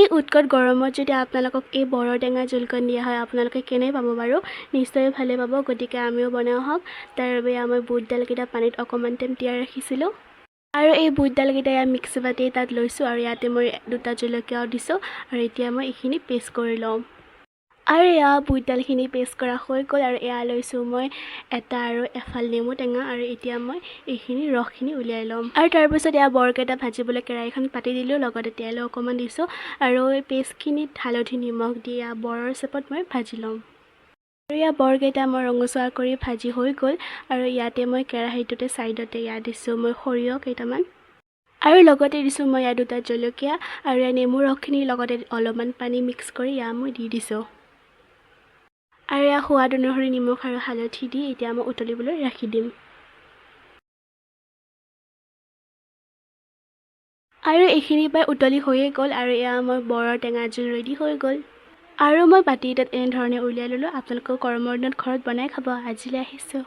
এই উৎকট গৰমত যদি আপোনালোকক এই বৰৰ টেঙা জোলকণ দিয়া হয় আপোনালোকে কেনে পাব বাৰু নিশ্চয় ভালে পাব গতিকে আমিও বনাও হওক তাৰ বাবে মই বুটডালকেইটা পানীত অকণমান টাইম তিয়াই ৰাখিছিলোঁ আৰু এই বুটডালকেইটা ইয়াত মিক্সি বাতি তাত লৈছোঁ আৰু ইয়াতে মই 2টা জলকীয়াও দিছোঁ আৰু এতিয়া মই এইখিনি পেষ্ট কৰি ল'ম আৰু এয়া বুটডালখিনি পেষ্ট কৰা হৈ গ'ল আৰু এয়া লৈছোঁ মই এটা আৰু এফাল নেমু টেঙা আৰু এতিয়া মই এইখিনি ৰসখিনি উলিয়াই ল'ম আৰু তাৰপিছত এয়া বৰকেইটা ভাজিবলৈ কেৰাহীখন পাতি দিলোঁ লগতে তেলো অকণমান দিছোঁ আৰু এই পেষ্টখিনিত হালধি নিমখ দি এয়া বৰৰ চেপত মই ভাজি ল'ম আৰু এয়া বৰকেইটা মই ৰঙচুৱা কৰি ভাজি হৈ গ'ল আৰু ইয়াতে মই কেৰাহীটোতে ছাইডতে ইয়াত দিছোঁ মই সৰিয়হ কেইটামান আৰু লগতে দিছোঁ মই ইয়াত 2টা জলকীয়া আৰু ইয়াত নেমু ৰসখিনিৰ লগতে অলপমান পানী মিক্স কৰি ইয়াত মই দি দিছোঁ আৰু এয়া সোৱাদ অনুসৰি নিমখ আৰু হালধি দি এতিয়া মই উতলিবলৈ ৰাখি দিম আৰু এইখিনি প্ৰায় উতলি হৈয়ে গ'ল আৰু এয়া মই বৰৰ টেঙা জোল ৰেডি হৈ গ'ল আৰু মই বাতি এটাত এনেধৰণে উলিয়াই ল'লোঁ আপোনালোকেও গৰমৰ দিনত ঘৰত বনাই খাব আজিলৈ আহিছোঁ